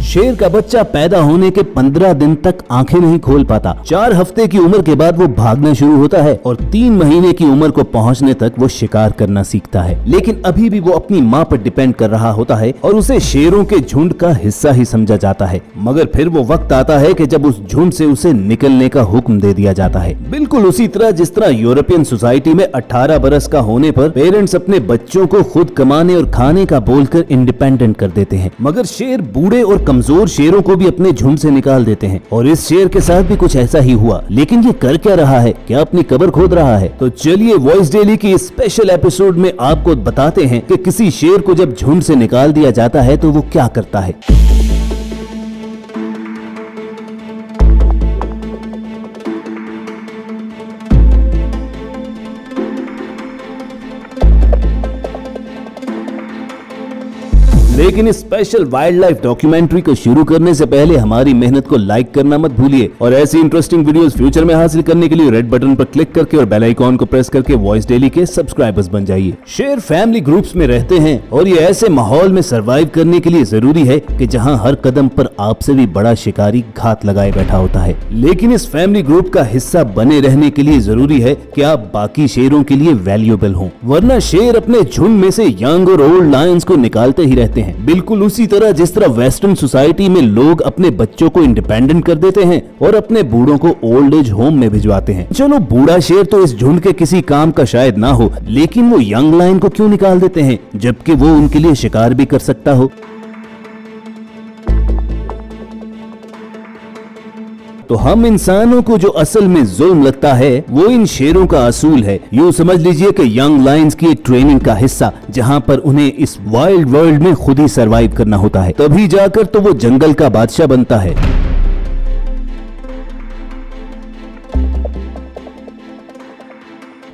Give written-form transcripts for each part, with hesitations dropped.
शेर का बच्चा पैदा होने के 15 दिन तक आंखें नहीं खोल पाता। 4 हफ्ते की उम्र के बाद वो भागना शुरू होता है और 3 महीने की उम्र को पहुंचने तक वो शिकार करना सीखता है। लेकिन अभी भी वो अपनी माँ पर डिपेंड कर रहा होता है और उसे शेरों के झुंड का हिस्सा ही समझा जाता है। मगर फिर वो वक्त आता है कि जब उस झुंड से उसे निकलने का हुक्म दे दिया जाता है। बिल्कुल उसी तरह जिस तरह यूरोपियन सोसाइटी में 18 बरस का होने पर पेरेंट्स अपने बच्चों को खुद कमाने और खाने का बोलकर इंडिपेंडेंट कर देते हैं, मगर शेर बूढ़े और कमजोर शेरों को भी अपने झुंड से निकाल देते हैं। और इस शेर के साथ भी कुछ ऐसा ही हुआ। लेकिन ये कर क्या रहा है? क्या अपनी कब्र खोद रहा है? तो चलिए वॉइस डेली की इस स्पेशल एपिसोड में आपको बताते हैं कि किसी शेर को जब झुंड से निकाल दिया जाता है तो वो क्या करता है। लेकिन इस स्पेशल वाइल्ड लाइफ डॉक्यूमेंट्री को शुरू करने से पहले हमारी मेहनत को लाइक करना मत भूलिए और ऐसी इंटरेस्टिंग वीडियोस फ्यूचर में हासिल करने के लिए रेड बटन पर क्लिक करके और बेल आइकॉन को प्रेस करके वॉइस डेली के सब्सक्राइबर्स बन जाइए। शेर फैमिली ग्रुप्स में रहते हैं और ये ऐसे माहौल में सरवाइव करने के लिए जरूरी है कि जहां हर कदम पर आपसे भी बड़ा शिकारी घात लगाए बैठा होता है। लेकिन इस फैमिली ग्रुप का हिस्सा बने रहने के लिए जरूरी है कि आप बाकी शेरों के लिए वैल्यूएबल हों, वरना शेर अपने झुंड में से यंग और ओल्ड लायंस को निकालते ही रहते हैं। बिल्कुल उसी तरह जिस तरह वेस्टर्न सोसाइटी में लोग अपने बच्चों को इंडिपेंडेंट कर देते हैं और अपने बूढ़ों को ओल्ड एज होम में भिजवाते हैं। चलो बूढ़ा शेर तो इस झुंड के किसी काम का शायद ना हो, लेकिन वो यंग लायन को क्यों निकाल देते हैं जबकि वो उनके लिए शिकार भी कर सकता हो। तो हम इंसानों को जो असल में जुल्म लगता है वो इन शेरों का असूल है। यूँ समझ लीजिए कि यंग लायंस की ट्रेनिंग का हिस्सा, जहां पर उन्हें इस वाइल्ड वर्ल्ड में खुद ही सरवाइव करना होता है, तभी जाकर तो वो जंगल का बादशाह बनता है।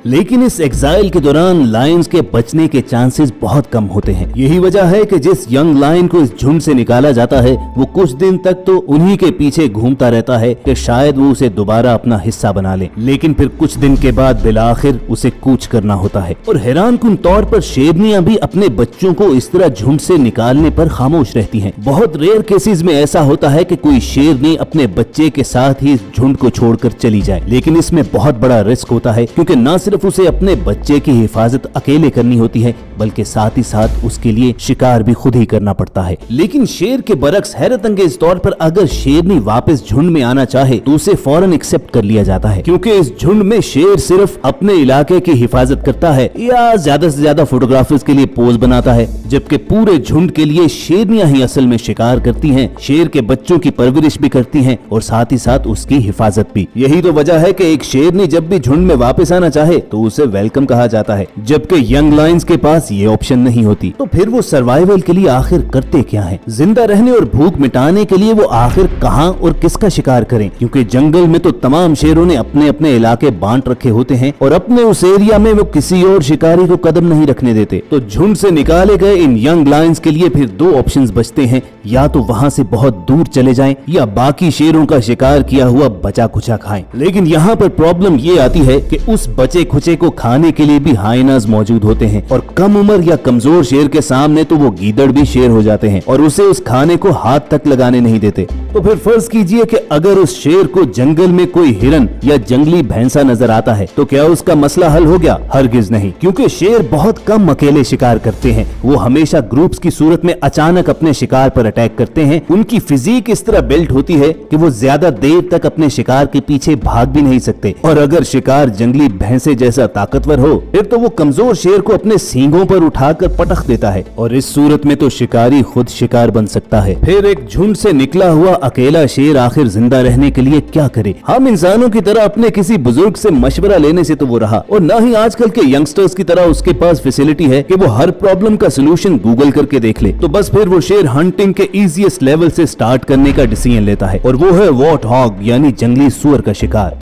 लेकिन इस एग्जाइल के दौरान लायंस के बचने के चांसेस बहुत कम होते हैं। यही वजह है कि जिस यंग लायन को इस झुंड से निकाला जाता है वो कुछ दिन तक तो उन्हीं के पीछे घूमता रहता है कि शायद वो उसे दोबारा अपना हिस्सा बना ले। लेकिन फिर कुछ दिन के बाद बिलाखिर उसे कूच करना होता है। और हैरानकुन तौर पर शेरनियां भी अपने बच्चों को इस तरह झुंड से निकालने पर खामोश रहती हैं। बहुत रेयर केसेस में ऐसा होता है कि कोई शेरनी अपने बच्चे के साथ ही इस झुंड को छोड़कर चली जाए, लेकिन इसमें बहुत बड़ा रिस्क होता है क्योंकि न सिर्फ उसे अपने बच्चे की हिफाजत अकेले करनी होती है बल्कि साथ ही साथ उसके लिए शिकार भी खुद ही करना पड़ता है। लेकिन शेर के बरक्स हैरत अंगेज तौर पर अगर शेरनी वापस झुंड में आना चाहे तो उसे फौरन एक्सेप्ट कर लिया जाता है, क्योंकि इस झुंड में शेर सिर्फ अपने इलाके की हिफाजत करता है या ज्यादा से ज्यादा फोटोग्राफर्स के लिए पोज बनाता है, जबकि पूरे झुंड के लिए शेरनियां ही असल में शिकार करती हैं, शेर के बच्चों की परवरिश भी करती हैं और साथ ही साथ उसकी हिफाजत भी। यही तो वजह है कि एक शेरनी जब भी झुंड में वापस आना चाहे तो उसे वेलकम कहा जाता है, जबकि यंग लायंस के पास ये ऑप्शन नहीं होती। तो फिर वो सर्वाइवल के लिए आखिर करते क्या हैं? जिंदा रहने और भूख मिटाने के लिए वो आखिर कहां और किसका शिकार करें? क्योंकि जंगल में तो तमाम शेरों ने अपने अपने इलाके बांट रखे होते हैं और अपने उस एरिया में वो किसी और शिकारी को कदम नहीं रखने देते। तो झुंड से निकाले गए इन यंग लायंस के लिए फिर 2 ऑप्शंस बचते हैं, या तो वहां से बहुत दूर चले जाएं या बाकी शेरों का शिकार किया हुआ बचा खुचा खाएं। लेकिन यहाँ पर प्रॉब्लम ये आती है कि उस बचे खुचे को खाने के लिए भी हाइनाज मौजूद होते हैं और कम उम्र या कमजोर शेर के सामने तो वो गीदड़ भी शेर हो जाते हैं और उसे उस खाने को हाथ तक लगाने नहीं देते। तो फिर फर्ज कीजिए कि अगर उस शेर को जंगल में कोई हिरन या जंगली भैंसा नजर आता है तो क्या उसका मसला हल हो गया? हरगिज नहीं, क्योंकि शेर बहुत कम अकेले शिकार करते हैं। वो हमेशा ग्रुप्स की सूरत में अचानक अपने शिकार पर अटैक करते हैं। उनकी फिजिक इस तरह बिल्ट होती है कि वो ज्यादा देर तक अपने शिकार के पीछे भाग भी नहीं सकते और अगर शिकार जंगली भैंसे जैसा ताकतवर हो फिर तो वो कमजोर शेर को अपने सींगों पर उठाकर पटक देता है और इस सूरत में तो शिकारी खुद शिकार बन सकता है। फिर एक झुंड से निकला हुआ अकेला शेर आखिर जिंदा रहने के लिए क्या करे? हम इंसानों की तरह अपने किसी बुजुर्ग से मशवरा लेने से तो वो रहा और न ही आजकल के यंगस्टर्स की तरह उसके पास फैसिलिटी है कि वो हर प्रॉब्लम का सोल्यूशन गूगल करके देख ले। तो बस फिर वो शेर हंटिंग के इजीएस्ट लेवल से स्टार्ट करने का डिसीजन लेता है और वो है वॉट हॉग यानी जंगली सुअर का शिकार।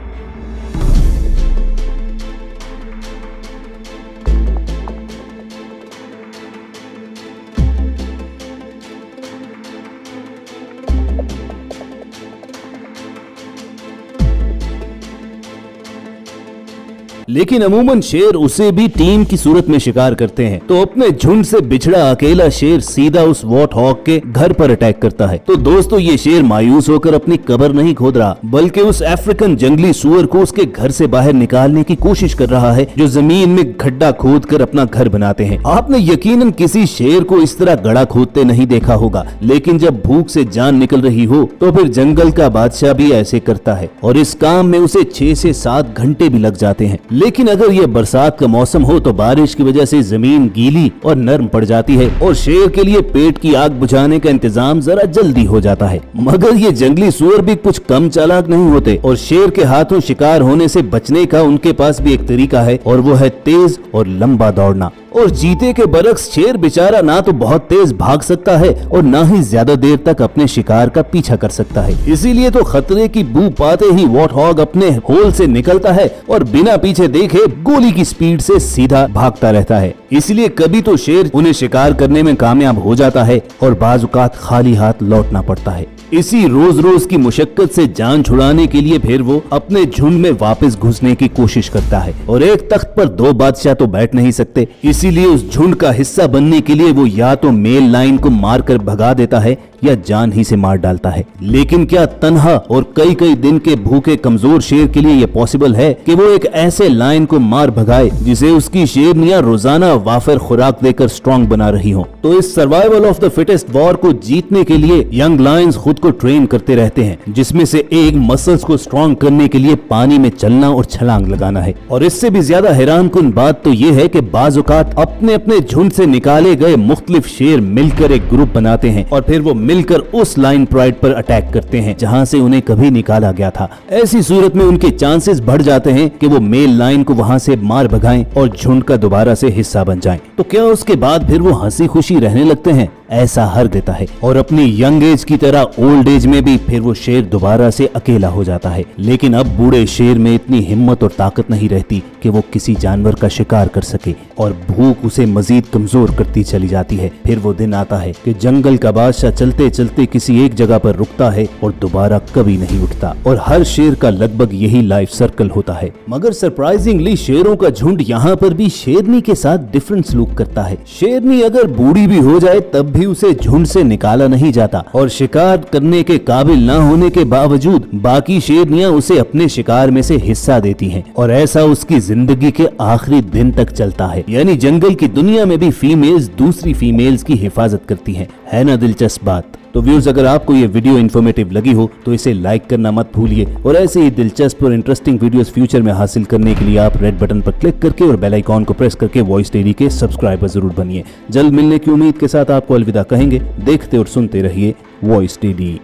लेकिन अमूमन शेर उसे भी टीम की सूरत में शिकार करते हैं। तो अपने झुंड से बिछड़ा अकेला शेर सीधा उस वॉर्थ हॉग के घर पर अटैक करता है। तो दोस्तों ये शेर मायूस होकर अपनी कब्र नहीं खोद रहा, बल्कि उस अफ्रीकन जंगली सुअर को उसके घर से बाहर निकालने की कोशिश कर रहा है, जो जमीन में गड्ढा खोद कर अपना घर बनाते हैं। आपने यकीनन किसी शेर को इस तरह गड्ढा खोदते नहीं देखा होगा, लेकिन जब भूख से जान निकल रही हो तो फिर जंगल का बादशाह भी ऐसे करता है और इस काम में उसे 6 से 7 घंटे भी लग जाते हैं। लेकिन अगर ये बरसात का मौसम हो तो बारिश की वजह से जमीन गीली और नरम पड़ जाती है और शेर के लिए पेट की आग बुझाने का इंतजाम जरा जल्दी हो जाता है। मगर ये जंगली सुअर भी कुछ कम चालाक नहीं होते और शेर के हाथों शिकार होने से बचने का उनके पास भी एक तरीका है, और वो है तेज और लंबा दौड़ना। और चीते के बरक्स शेर बेचारा ना तो बहुत तेज भाग सकता है और ना ही ज्यादा देर तक अपने शिकार का पीछा कर सकता है। इसीलिए तो खतरे की बू पाते ही वॉर्थ हॉग अपने होल से निकलता है और बिना पीछे देखे गोली की स्पीड से सीधा भागता रहता है। इसलिए कभी तो शेर उन्हें शिकार करने में कामयाब हो जाता है और बाज़ औक़ात खाली हाथ लौटना पड़ता है। इसी रोज रोज की मुशक्कत से जान छुड़ाने के लिए फिर वो अपने झुंड में वापस घुसने की कोशिश करता है। और एक तख्त पर 2 बादशाह तो बैठ नहीं सकते, इसीलिए उस झुंड का हिस्सा बनने के लिए वो या तो मेल लाइन को मारकर भगा देता है या जान ही से मार डालता है। लेकिन क्या तन्हा और कई कई दिन के भूखे कमजोर शेर के लिए ये पॉसिबल है कि वो एक ऐसे लायन को मार भगाए जिसे उसकी शेरनियां रोजाना वाफर खुराक देकर स्ट्रॉन्ग बना रही हो? तो इस survival of the fittest war को जीतने के लिए यंग लायंस खुद को ट्रेन करते रहते हैं, जिसमें से एक मसल्स को स्ट्रॉन्ग करने के लिए पानी में चलना और छलांग लगाना है। और इससे भी ज्यादा हैरानकुन बात तो ये है कि बाज़ औक़ात अपने अपने झुंड से निकाले गए मुख्तलिफ शेर मिलकर एक ग्रुप बनाते हैं और फिर वो मिलकर उस लाइन प्राइड पर अटैक करते हैं जहां से उन्हें कभी निकाला गया था। ऐसी सूरत में उनके चांसेस बढ़ जाते हैं कि वो मेल लाइन को वहां से मार भगाएं और झुंड का दोबारा से हिस्सा बन जाएं। तो क्या उसके बाद फिर वो हंसी खुशी रहने लगते हैं? ऐसा हर देता है और अपनी यंग एज की तरह ओल्ड एज में भी फिर वो शेर दोबारा से अकेला हो जाता है। लेकिन अब बूढ़े शेर में इतनी हिम्मत और ताकत नहीं रहती कि वो किसी जानवर का शिकार कर सके और भूख उसे मजीद कमजोर करती चली जाती है। फिर वो दिन आता है कि जंगल का बादशाह चलते चलते किसी एक जगह पर रुकता है और दोबारा कभी नहीं उठता। और हर शेर का लगभग यही लाइफ सर्कल होता है। मगर सरप्राइजिंगली शेरों का झुंड यहाँ पर भी शेरनी के साथ डिफरेंट सलूक करता है। शेरनी अगर बूढ़ी भी हो जाए तब भी उसे झुंड से निकाला नहीं जाता और शिकार करने के काबिल न होने के बावजूद बाकी शेरनियां उसे अपने शिकार में से हिस्सा देती हैं और ऐसा उसकी जिंदगी के आखिरी दिन तक चलता है। यानी जंगल की दुनिया में भी फीमेल्स दूसरी फीमेल्स की हिफाजत करती हैं। है ना दिलचस्प बात? तो व्यूअर्स, अगर आपको ये वीडियो इन्फॉर्मेटिव लगी हो तो इसे लाइक करना मत भूलिए और ऐसे ही दिलचस्प और इंटरेस्टिंग वीडियोस फ्यूचर में हासिल करने के लिए आप रेड बटन पर क्लिक करके और बेल आइकॉन को प्रेस करके वॉइस डेली के सब्सक्राइबर जरूर बनिए। जल्द मिलने की उम्मीद के साथ आपको अलविदा कहेंगे। देखते और सुनते रहिए वॉइस डेली।